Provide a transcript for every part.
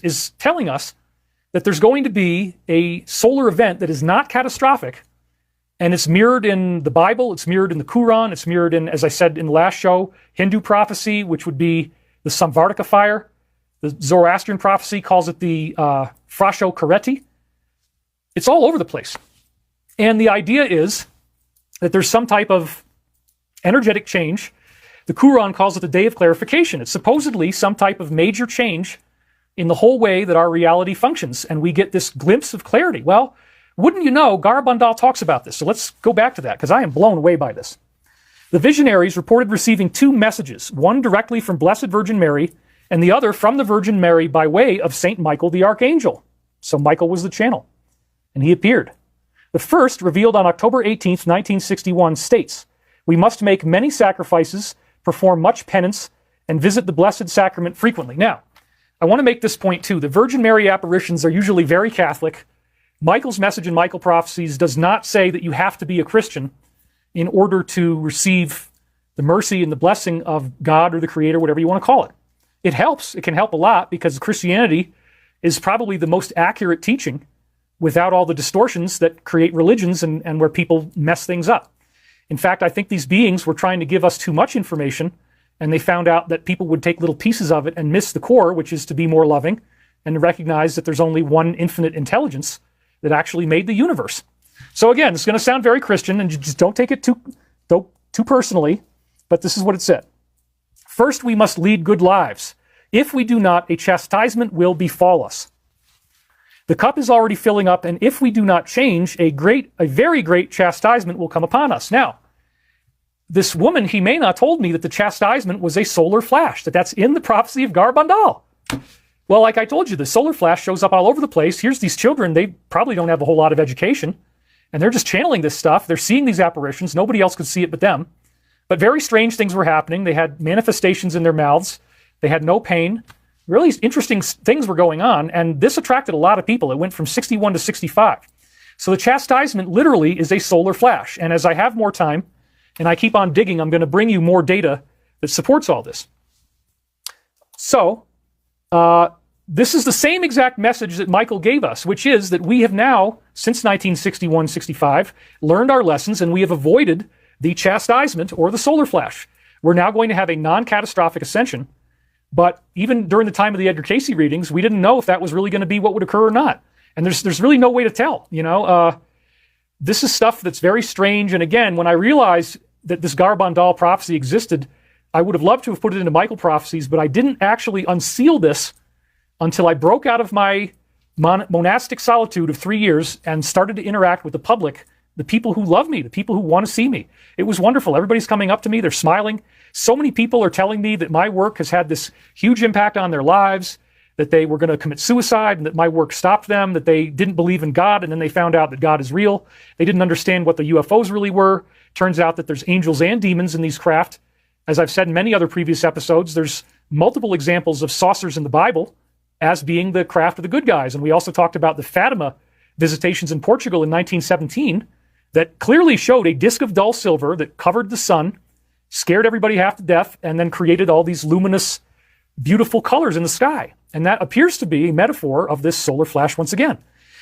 is telling us that there's going to be a solar event that is not catastrophic, and it's mirrored in the Bible, it's mirrored in the Quran, it's mirrored in, as I said in the last show, Hindu prophecy, which would be the Samvartaka fire. The Zoroastrian prophecy calls it the Frasho Kareti. It's all over the place. And the idea is that there's some type of energetic change. The Quran calls it the day of clarification. It's supposedly some type of major change in the whole way that our reality functions, and we get this glimpse of clarity. Well, wouldn't you know, Garabandal talks about this. So let's go back to that, because I am blown away by this. The visionaries reported receiving two messages, one directly from Blessed Virgin Mary, and the other from the Virgin Mary by way of Saint Michael the Archangel. So Michael was the channel, and he appeared. The first, revealed on October 18th, 1961, states, "We must make many sacrifices, perform much penance, and visit the Blessed Sacrament frequently." Now, I want to make this point too. The Virgin Mary apparitions are usually very Catholic. Michael's message in Michael Prophecies does not say that you have to be a Christian in order to receive the mercy and the blessing of God or the Creator, whatever you want to call it. It helps. It can help a lot, because Christianity is probably the most accurate teaching without all the distortions that create religions and where people mess things up. In fact, I think these beings were trying to give us too much information, and they found out that people would take little pieces of it and miss the core, which is to be more loving and to recognize that there's only one infinite intelligence that actually made the universe. So again, it's going to sound very Christian, and you just don't take it too personally, but this is what it said. First, we must lead good lives. If we do not, a chastisement will befall us. The cup is already filling up, and if we do not change, a very great chastisement will come upon us. Now, this woman, Jimena, told me that the chastisement was a solar flash, that's in the prophecy of Garabandal. Well, like I told you, the solar flash shows up all over the place. Here's these children, they probably don't have a whole lot of education, and they're just channeling this stuff. They're seeing these apparitions. Nobody else could see it but them. But very strange things were happening. They had manifestations in their mouths. They had no pain. Really interesting things were going on, and this attracted a lot of people. It went from 61 to 65. So the chastisement literally is a solar flash. And as I have more time, and I keep on digging, I'm going to bring you more data that supports all this. So, this is the same exact message that Michael gave us, which is that we have now, since 1961-65, learned our lessons, and we have avoided the chastisement or the solar flash. We're now going to have a non-catastrophic ascension. But even during the time of the Edgar Cayce readings, we didn't know if that was really going to be what would occur or not. And there's really no way to tell, you know. This is stuff that's very strange. And again, when I realized that this Garabandal prophecy existed, I would have loved to have put it into Michael Prophecies, but I didn't actually unseal this until I broke out of my monastic solitude of 3 years and started to interact with the public, the people who love me, the people who want to see me. It was wonderful. Everybody's coming up to me. They're smiling. So many people are telling me that my work has had this huge impact on their lives, that they were going to commit suicide and that my work stopped them, that they didn't believe in God and then they found out that God is real. They didn't understand what the UFOs really were. Turns out that there's angels and demons in these craft. As I've said in many other previous episodes, there's multiple examples of saucers in the Bible as being the craft of the good guys. And we also talked about the Fatima visitations in Portugal in 1917 that clearly showed a disk of dull silver that covered the sun, scared everybody half to death, and then created all these luminous, beautiful colors in the sky. And that appears to be a metaphor of this solar flash once again.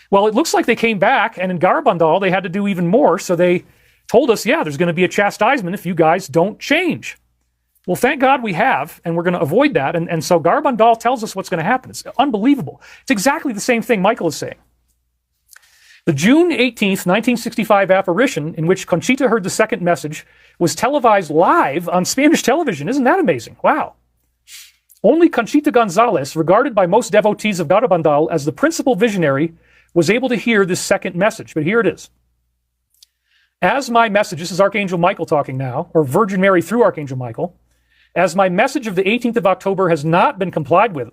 Well, it looks like they came back, and in Garabandal, they had to do even more. So they told us, yeah, there's going to be a chastisement if you guys don't change. Well, thank God we have, and we're going to avoid that. And so Garabandal tells us what's going to happen. It's unbelievable. It's exactly the same thing Michael is saying. The June 18th, 1965 apparition in which Conchita heard the second message was televised live on Spanish television. Isn't that amazing? Wow. Only Conchita Gonzalez, regarded by most devotees of Garabandal as the principal visionary, was able to hear this second message. But here it is. As my message, this is Archangel Michael talking now, or Virgin Mary through Archangel Michael, as my message of the 18th of October has not been complied with,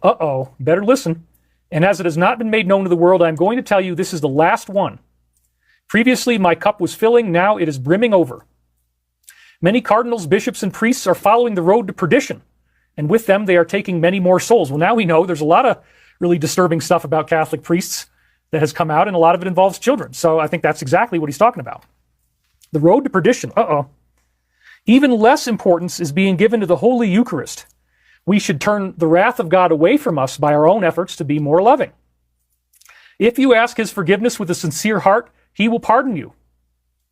better listen, and as it has not been made known to the world, I'm going to tell you this is the last one. Previously, my cup was filling, now it is brimming over. Many cardinals, bishops, and priests are following the road to perdition, and with them they are taking many more souls. Well, now we know there's a lot of really disturbing stuff about Catholic priests that has come out, and a lot of it involves children. So I think that's exactly what he's talking about. The road to perdition, Even less importance is being given to the Holy Eucharist. we should turn the wrath of God away from us by our own efforts to be more loving. If you ask his forgiveness with a sincere heart, he will pardon you.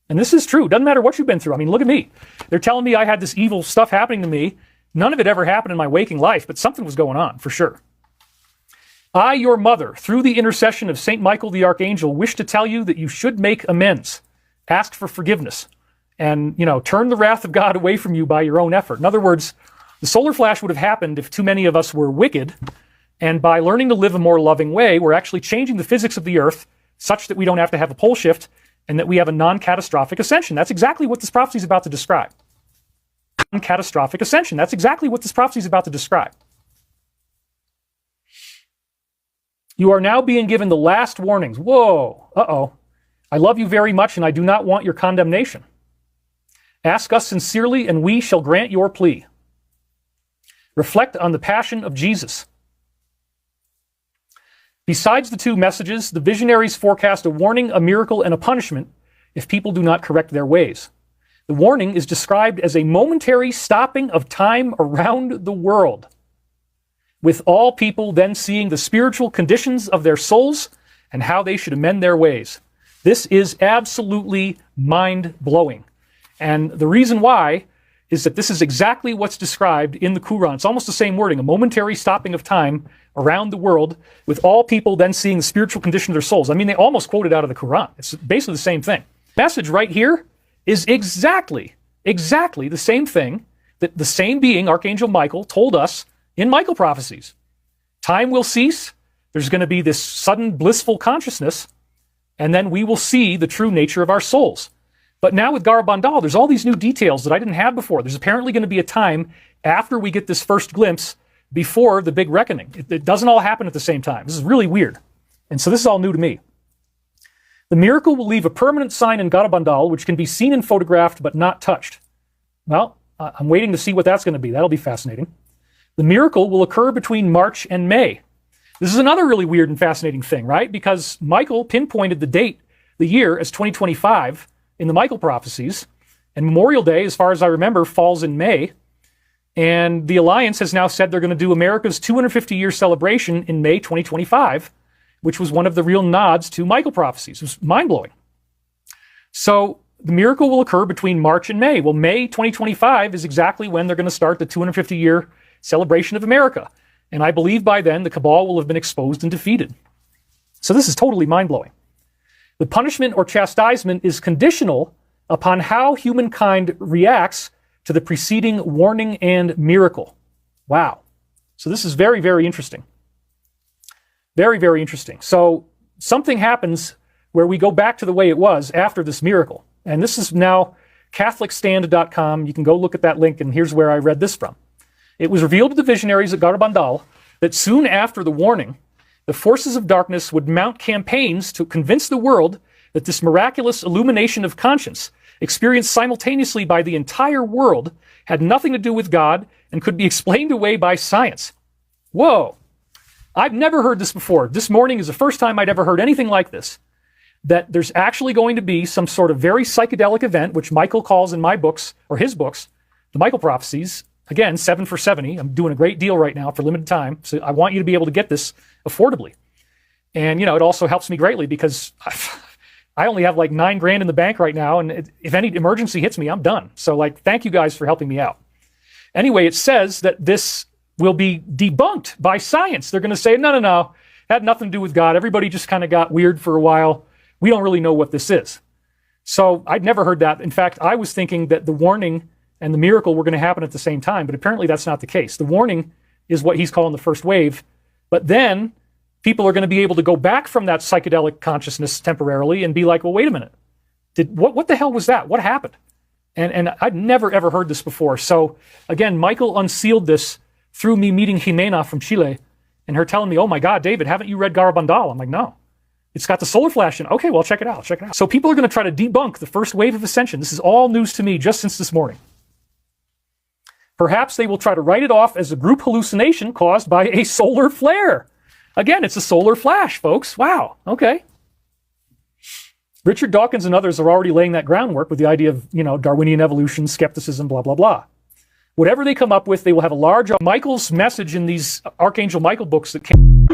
And this is true. Doesn't matter what you've been through. I mean, look at me. They're telling me I had this evil stuff happening to me. None of it ever happened in my waking life, but something was going on, for sure. I, your mother, through the intercession of St. Michael the Archangel, wish to tell you that you should make amends, ask for forgiveness, and, turn the wrath of God away from you by your own effort. In other words, the solar flash would have happened if too many of us were wicked, and by learning to live a more loving way, we're actually changing the physics of the Earth such that we don't have to have a pole shift and that we have a non-catastrophic ascension. That's exactly what this prophecy is about to describe. Non-catastrophic ascension. That's exactly what this prophecy is about to describe. You are now being given the last warnings. Whoa, uh-oh. I love you very much, and I do not want your condemnation. Ask us sincerely, and we shall grant your plea. Reflect on the passion of Jesus. Besides the two messages, the visionaries forecast a warning, a miracle, and a punishment if people do not correct their ways. The warning is described as a momentary stopping of time around the world, with all people then seeing the spiritual conditions of their souls and how they should amend their ways. This is absolutely mind-blowing. And the reason why is that this is exactly what's described in the Quran. It's almost the same wording, a momentary stopping of time around the world, with all people then seeing the spiritual condition of their souls. I mean, they almost quote it out of the Quran. It's basically the same thing. The message right here is exactly the same thing that the same being, Archangel Michael, told us in Michael prophecies. Time will cease. There's going to be this sudden blissful consciousness, and then we will see the true nature of our souls. But now with Garabandal, there's all these new details that I didn't have before. There's apparently going to be a time after we get this first glimpse before the big reckoning. It doesn't all happen at the same time. This is really weird. And so this is all new to me. The miracle will leave a permanent sign in Garabandal, which can be seen and photographed but not touched. Well, I'm waiting to see what that's going to be. That'll be fascinating. The miracle will occur between March and May. This is another really weird and fascinating thing, right? Because Michael pinpointed the date, the year, as 2025 in the Michael prophecies, and Memorial Day, as far as I remember, falls in May. And the Alliance has now said they're going to do America's 250-year celebration in May 2025, which was one of the real nods to Michael prophecies. It was mind-blowing. So the miracle will occur between March and May. Well, May 2025 is exactly when they're going to start the 250-year celebration of America. And I believe by then the cabal will have been exposed and defeated. So this is totally mind-blowing. The punishment or chastisement is conditional upon how humankind reacts to the preceding warning and miracle. Wow. So this is very, very interesting. Very, very interesting. So something happens where we go back to the way it was after this miracle. And this is now CatholicStand.com. You can go look at that link, and here's where I read this from. It was revealed to the visionaries at Garabandal that soon after the warning, the forces of darkness would mount campaigns to convince the world that this miraculous illumination of conscience, experienced simultaneously by the entire world, had nothing to do with God and could be explained away by science. Whoa! I've never heard this before. This morning is the first time I'd ever heard anything like this. That there's actually going to be some sort of very psychedelic event, which Michael calls in my books, or his books, the Michael prophecies. Again, 7 for 70. I'm doing a great deal right now for limited time. So I want you to be able to get this affordably. And, it also helps me greatly because I only have like $9,000 in the bank right now. And if any emergency hits me, I'm done. So thank you guys for helping me out. Anyway, it says that this will be debunked by science. They're going to say, no. Had nothing to do with God. Everybody just kind of got weird for a while. We don't really know what this is. So I'd never heard that. In fact, I was thinking that the warning and the miracle were going to happen at the same time, but apparently that's not the case. The warning is what he's calling the first wave, but then people are going to be able to go back from that psychedelic consciousness temporarily and be like, well, wait a minute. What the hell was that? What happened? And I'd never, ever heard this before. So again, Michael unsealed this through me meeting Jimena from Chile and her telling me, oh my God, David, haven't you read Garabandal? I'm like, no. It's got the solar flash in. Okay, well, check it out. So people are going to try to debunk the first wave of ascension. This is all news to me just since this morning. Perhaps they will try to write it off as a group hallucination caused by a solar flare. Again, it's a solar flash, folks. Wow. Okay. Richard Dawkins and others are already laying that groundwork with the idea of, Darwinian evolution, skepticism, blah, blah, blah. Whatever they come up with, they will have a large Michael's message in these Archangel Michael books that came.